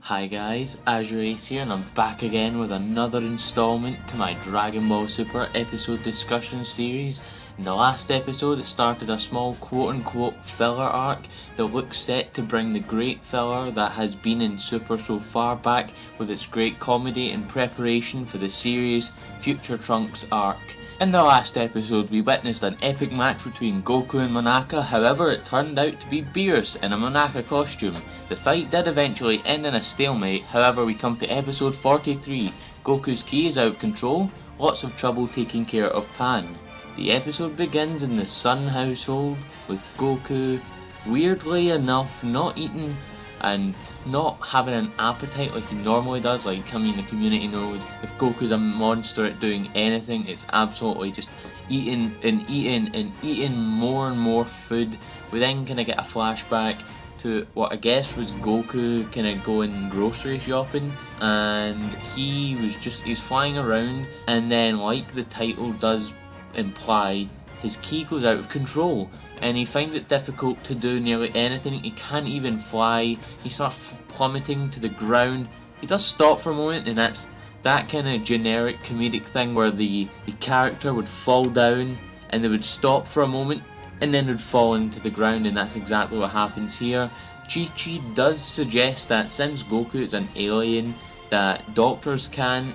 Hi guys, AzureAce here, and I'm back again with another installment to my Dragon Ball Super episode discussion series. In the last episode it started a small quote-unquote filler arc that looks set to bring the great filler that has been in Super so far back with its great comedy in preparation for the series' Future Trunks arc. In the last episode we witnessed an epic match between Goku and Monaka, however it turned out to be Beerus in a Monaka costume. The fight did eventually end in a stalemate, however we come to episode 43, Goku's ki is out of control, lots of trouble taking care of Pan. The episode begins in the Sun household with Goku, weirdly enough, not eating and not having an appetite like he normally does. Like, I mean, the community knows if Goku's a monster at doing anything, it's absolutely just eating and eating and eating more and more food. We then kind of get a flashback to what I guess was Goku kind of going grocery shopping, and he's flying around, and then like the title does imply, his ki goes out of control and he finds it difficult to do nearly anything. He can't even fly, he starts plummeting to the ground. He does stop for a moment, and that's that kind of generic comedic thing where the character would fall down and they would stop for a moment and then would fall into the ground, and that's exactly what happens here. Chi-Chi does suggest that since Goku is an alien, that doctors can,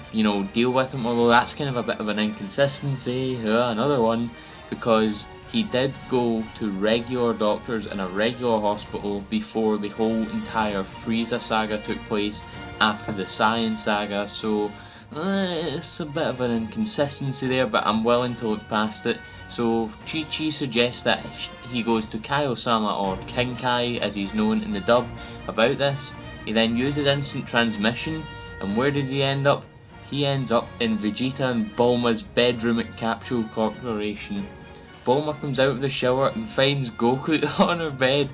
deal with him, although that's kind of a bit of an inconsistency, another one, because he did go to regular doctors in a regular hospital before the whole entire Frieza saga took place after the Saiyan saga, so it's a bit of an inconsistency there, but I'm willing to look past it. So Chi-Chi suggests that he goes to Kaio-sama, or King Kai as he's known in the dub, about this. He then uses instant transmission, and where does he end up? He ends up in Vegeta and Bulma's bedroom at Capsule Corporation. Bulma comes out of the shower and finds Goku on her bed.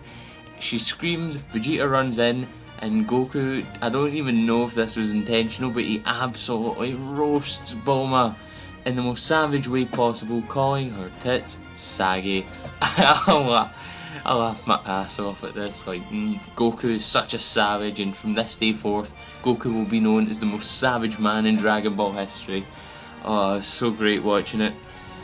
She screams, Vegeta runs in, and Goku, I don't even know if this was intentional, but he absolutely roasts Bulma in the most savage way possible, calling her tits saggy. I laugh my ass off at this. Goku is such a savage, and from this day forth, Goku will be known as the most savage man in Dragon Ball history. Oh, it's so great watching it.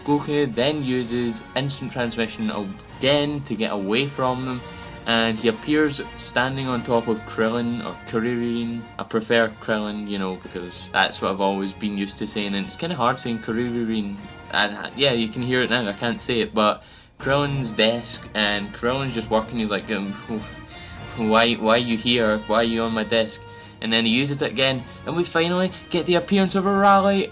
Goku then uses instant transmission again to get away from them, and he appears standing on top of Krillin, or Kuririn. I prefer Krillin, because that's what I've always been used to saying, and it's kind of hard saying Kuririn. And yeah, you can hear it now, I can't say it, but Krillin's desk, and Krillin's just working. He's like, why are you here? Why are you on my desk? And then he uses it again, and we finally get the appearance of a rally,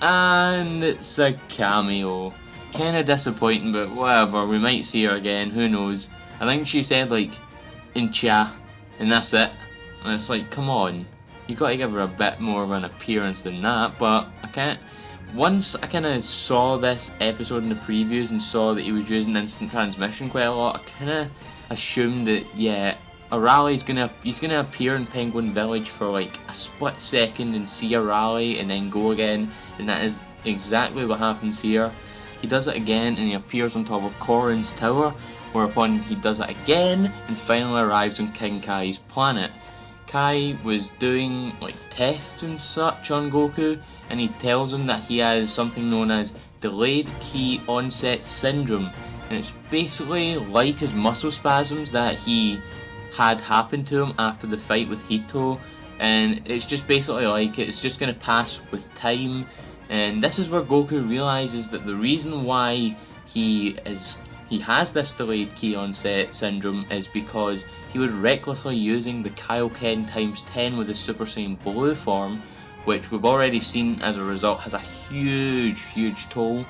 and it's a cameo. Kinda disappointing, but whatever, we might see her again, who knows. I think she said Incha, and that's it. And it's like, come on, you gotta give her a bit more of an appearance than that, but I can't. Once I kind of saw this episode in the previews and saw that he was using instant transmission quite a lot, I kind of assumed that, yeah, he's gonna appear in Penguin Village for a split second and see a rally and then go again, and that is exactly what happens here. He does it again and he appears on top of Korin's tower, whereupon he does it again and finally arrives on King Kai's planet. Kai was doing tests and such on Goku, and he tells him that he has something known as delayed ki onset syndrome, and it's basically like his muscle spasms that he had happened to him after the fight with Hito, and it's just basically it's just going to pass with time. And this is where Goku realizes that the reason why he has this delayed ki onset syndrome is because he was recklessly using the Kaioken times 10 with the Super Saiyan Blue form, which we've already seen as a result has a huge toll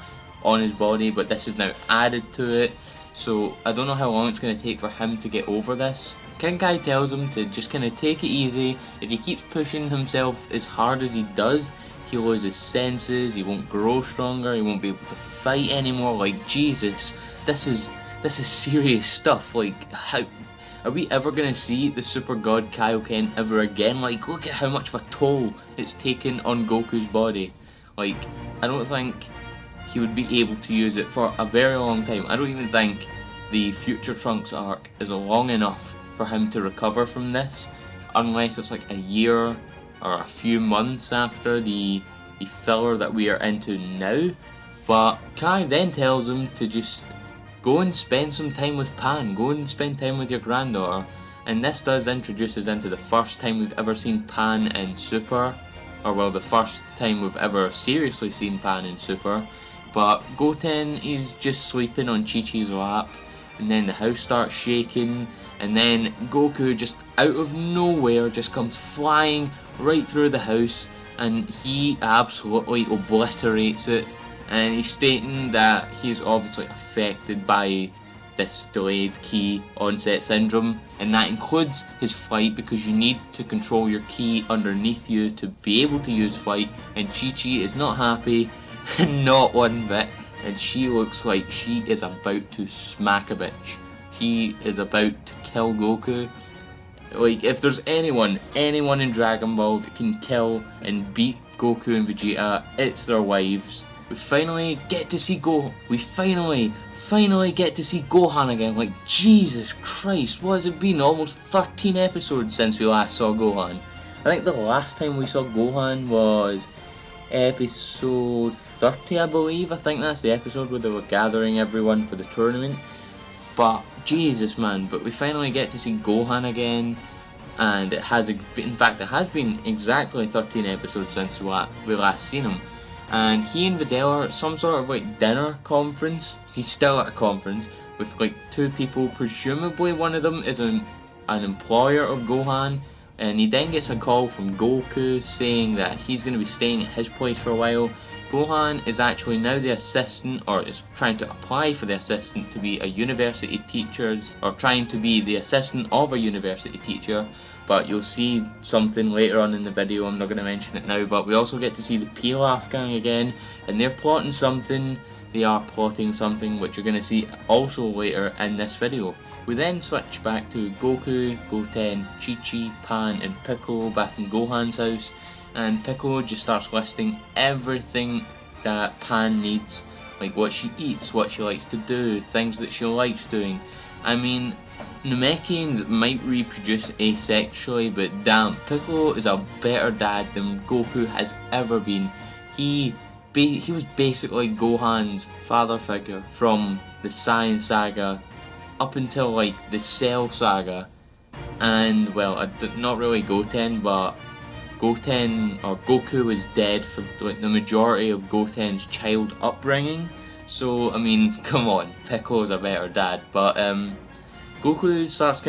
on his body, but this is now added to it, so I don't know how long it's going to take for him to get over this. King Kai tells him to just kind of take it easy. If he keeps pushing himself as hard as he does, he'll lose his senses, he won't grow stronger, he won't be able to fight anymore. Jesus, this is serious stuff. How are we ever gonna see the Super God Kaioken ever again? Look at how much of a toll it's taken on Goku's body. I don't think he would be able to use it for a very long time. I don't even think the Future Trunks arc is long enough for him to recover from this. unless it's like a year or a few months after the filler that we are into now. But Kai then tells him to just go and spend some time with Pan, go and spend time with your granddaughter. And this does introduce us into the first time we've ever seen Pan in Super, or well, the first time we've ever seriously seen Pan in Super. But Goten is just sleeping on Chi-Chi's lap, and then the house starts shaking, and then Goku just out of nowhere just comes flying right through the house, and he absolutely obliterates it. And he's stating that he's obviously affected by this delayed ki onset syndrome, and that includes his flight, because you need to control your ki underneath you to be able to use flight. And Chi-Chi is not happy, not one bit, and she looks like she is about to smack a bitch. She is about to kill Goku. Like, if there's anyone in Dragon Ball that can kill and beat Goku and Vegeta, it's their wives. We finally get to see we finally get to see Gohan again. Like, Jesus Christ, what has it been? Almost 13 episodes since we last saw Gohan. I think the last time we saw Gohan was episode 30, I believe. I think that's the episode where they were gathering everyone for the tournament. But Jesus, man, but we finally get to see Gohan again, and it has been exactly 13 episodes since we last seen him. And he and Videl are at some sort of like dinner conference. He's still at a conference with like two people. Presumably one of them is an employer of Gohan, and he then gets a call from Goku saying that he's going to be staying at his place for a while. Gohan is actually now the assistant, or is trying to apply for the assistant to be a university teacher, or trying to be the assistant of a university teacher. But you'll see something later on in the video, I'm not going to mention it now. But we also get to see the Pilaf gang again, and they're plotting something. They are plotting something which you're going to see also later in this video. We then switch back to Goku, Goten, Chi-Chi, Pan and Piccolo back in Gohan's house, and Piccolo just starts listing everything that Pan needs, like what she eats, what she likes to do, things that she likes doing. I mean, Namekians might reproduce asexually, but damn, Piccolo is a better dad than Goku has ever been. He was basically Gohan's father figure from the Saiyan saga up until like the Cell saga, and well, not really Goten, but Goku was dead for like the majority of Goten's child upbringing. So I mean, come on, Piccolo's a better dad. But Goku starts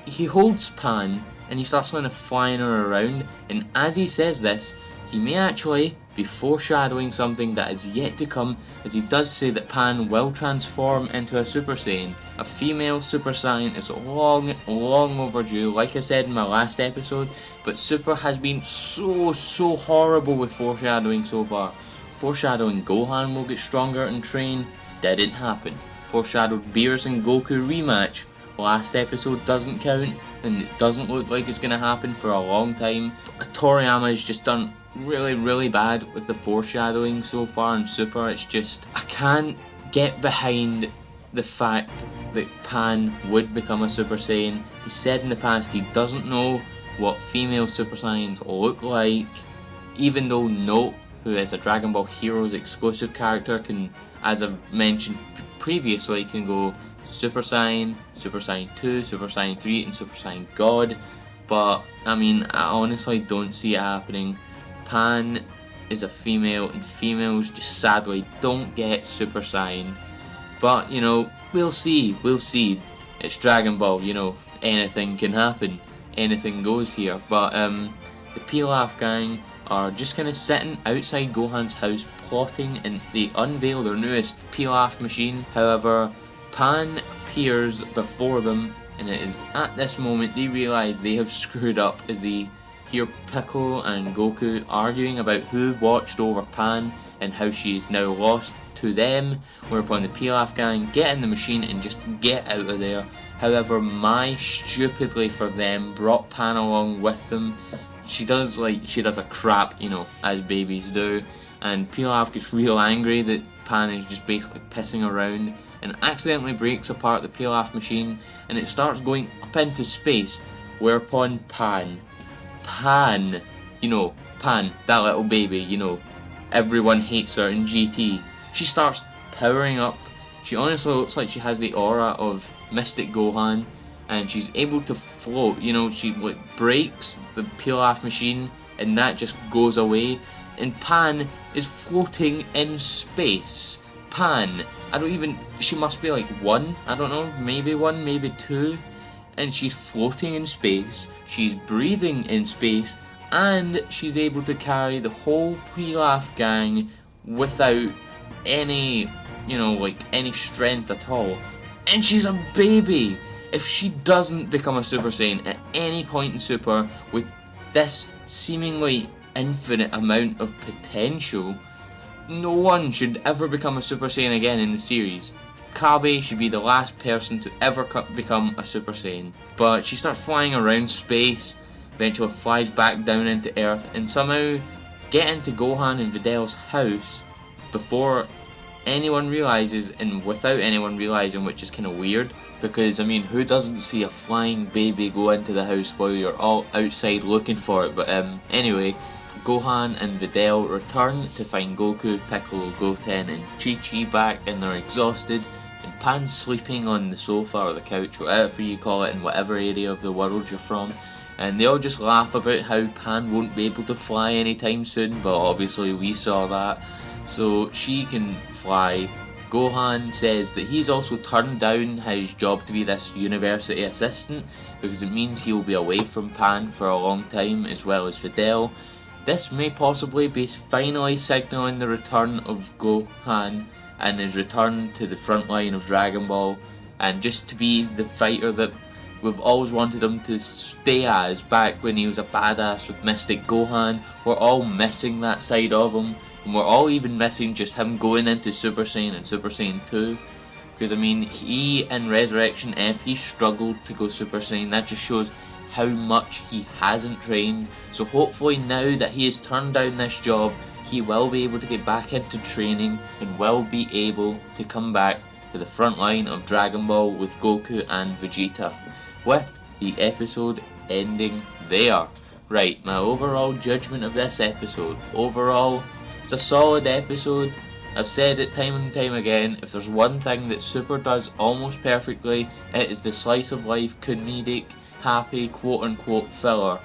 he holds Pan and he starts kind of flying her around, and as he says this, he may actually be foreshadowing something that is yet to come, as he does say that Pan will transform into a Super Saiyan. A female Super Saiyan is long overdue, like I said in my last episode, but Super has been so horrible with foreshadowing so far. Foreshadowing Gohan will get stronger and train, didn't happen. Foreshadowed Beerus and Goku rematch, last episode doesn't count, and it doesn't look like it's going to happen for a long time. Toriyama has just done really bad with the foreshadowing so far in Super. It's just, I can't get behind the fact that Pan would become a Super Saiyan. He said in the past he doesn't know what female Super Saiyans look like, even though Note, who is a Dragon Ball Heroes exclusive character, can, as I've mentioned previously, can go Super Saiyan, Super Saiyan 2, Super Saiyan 3 and Super Saiyan God. But I mean, I honestly don't see it happening. Pan is a female, and females just sadly don't get Super Saiyan. But you know, we'll see. It's Dragon Ball, you know, anything can happen, anything goes here. But the Pilaf gang are just kind of sitting outside Gohan's house plotting, and they unveil their newest Pilaf machine. However, Pan appears before them, and it is at this moment they realise they have screwed up, as they hear Piccolo and Goku arguing about who watched over Pan and how she is now lost to them, whereupon the Pilaf gang get in the machine and just get out of there. However, Mai stupidly for them brought Pan along with them. She does a crap, you know, as babies do, and Pilaf gets real angry that Pan is just basically pissing around and accidentally breaks apart the Pilaf machine, and it starts going up into space. Whereupon Pan, you know, Pan, that little baby, you know, everyone hates her in GT. She starts powering up. She honestly looks like she has the aura of Mystic Gohan, and she's able to float. You know, she like breaks the Pilaf machine, and that just goes away. And Pan is floating in space. Pan, she must be like 1, I don't know, maybe 1, maybe 2. And she's floating in space, she's breathing in space, and she's able to carry the whole Pilaf gang without any, you know, like any strength at all. And she's a baby! If she doesn't become a Super Saiyan at any point in Super with this seemingly infinite amount of potential, no one should ever become a Super Saiyan again in the series. Kabe should be the last person to ever become a Super Saiyan. But she starts flying around space, eventually flies back down into Earth, and somehow get into Gohan and Videl's house before anyone realizes, and without anyone realizing, which is kind of weird. Because, I mean, who doesn't see a flying baby go into the house while you're all outside looking for it? But anyway, Gohan and Videl return to find Goku, Piccolo, Goten and Chi-Chi back, and they're exhausted, and Pan's sleeping on the sofa or the couch, whatever you call it, in whatever area of the world you're from. And they all just laugh about how Pan won't be able to fly anytime soon, but obviously we saw that. So she can fly. Gohan says that he's also turned down his job to be this university assistant because it means he'll be away from Pan for a long time, as well as Videl. This may possibly be finally signalling the return of Gohan and his return to the front line of Dragon Ball, and just to be the fighter that we've always wanted him to stay as back when he was a badass with Mystic Gohan. We're all missing that side of him. And we're all even missing just him going into Super Saiyan and Super Saiyan 2. Because, I mean, he in Resurrection F, he struggled to go Super Saiyan. That just shows how much he hasn't trained. So hopefully now that he has turned down this job, he will be able to get back into training and will be able to come back to the front line of Dragon Ball with Goku and Vegeta. With the episode ending there. Right, my overall judgment of this episode. Overall, it's a solid episode. I've said it time and time again, if there's one thing that Super does almost perfectly, it is the slice of life, comedic, happy, quote unquote filler.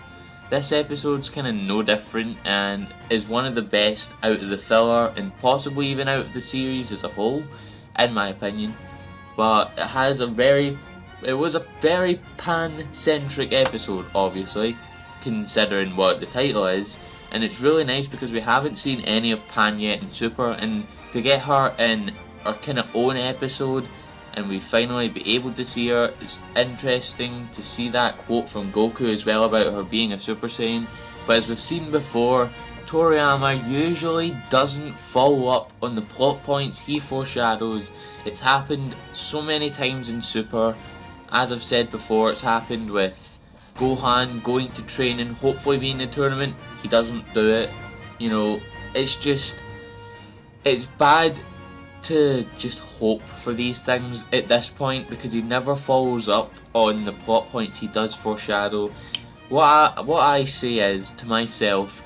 This episode's kinda no different and is one of the best out of the filler and possibly even out of the series as a whole, in my opinion. But it was a very Pan-centric episode, obviously, considering what the title is. And it's really nice because we haven't seen any of Pan yet in Super, and to get her in our kind of own episode and we finally be able to see her, it's interesting to see that quote from Goku as well about her being a Super Saiyan. But as we've seen before, Toriyama usually doesn't follow up on the plot points he foreshadows. It's happened so many times in Super. As I've said before, it's happened with Gohan going to training, hopefully being in the tournament, he doesn't do it. You know, it's bad to just hope for these things at this point because he never follows up on the plot points he does foreshadow. What I say is to myself,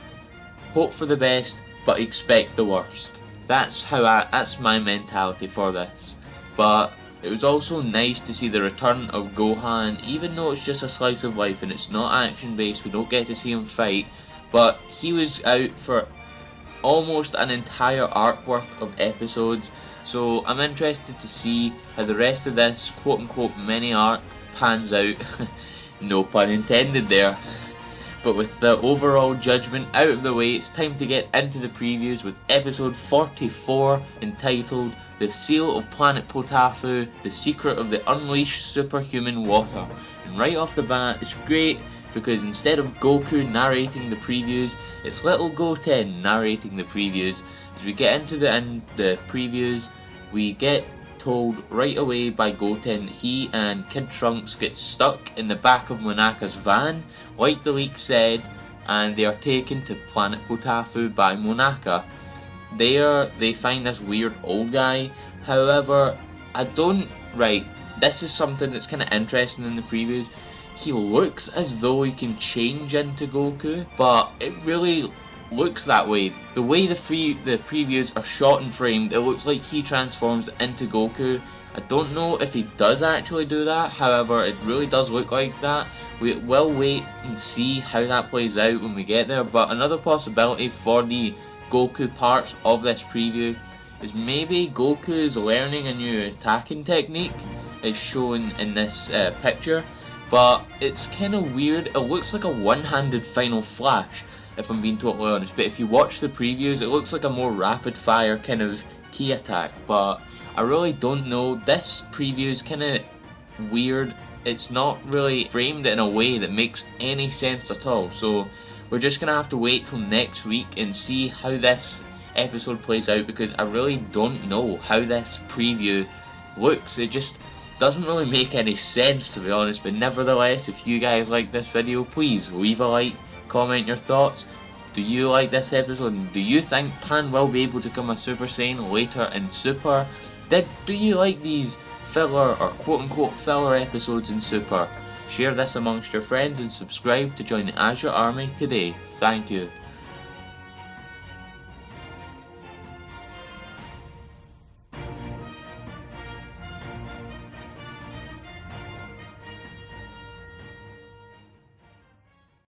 hope for the best but expect the worst. That's my mentality for this. But it was also nice to see the return of Gohan, even though it's just a slice of life and it's not action based, we don't get to see him fight, but he was out for almost an entire arc worth of episodes, so I'm interested to see how the rest of this quote unquote mini arc pans out. No pun intended there. But with the overall judgment out of the way, it's time to get into the previews with episode 44 entitled The Seal of Planet Potafu, The Secret of the Unleashed Superhuman Water. And right off the bat, it's great because instead of Goku narrating the previews, it's little Goten narrating the previews. As we get into the previews, we get told right away by Goten he and Kid Trunks get stuck in the back of Monaka's van, like the leak said, and they are taken to Planet Potafu by Monaka. They find this weird old guy. However, this is something that's kind of interesting in the previews. he looks as though he can change into Goku, but it really looks that way. The way the previews are shot and framed, it looks like he transforms into Goku. I don't know if he does actually do that, however it really does look like that. We will wait and see how that plays out when we get there, but another possibility for the Goku parts of this preview is maybe Goku is learning a new attacking technique. It's shown in this picture, but it's kind of weird. It looks like a one-handed final flash, if I'm being totally honest, but if you watch the previews, it looks like a more rapid fire kind of key attack, but I really don't know. This preview is kind of weird. It's not really framed in a way that makes any sense at all, so we're just gonna have to wait till next week and see how this episode plays out, because I really don't know how this preview looks. It just doesn't really make any sense, to be honest, but nevertheless, if you guys like this video, please leave a like, comment your thoughts. Do you like this episode, and do you think Pan will be able to become a Super Saiyan later in Super? Do you like these filler or quote-unquote filler episodes in Super? Share this amongst your friends and subscribe to join the Azure Army today. Thank you.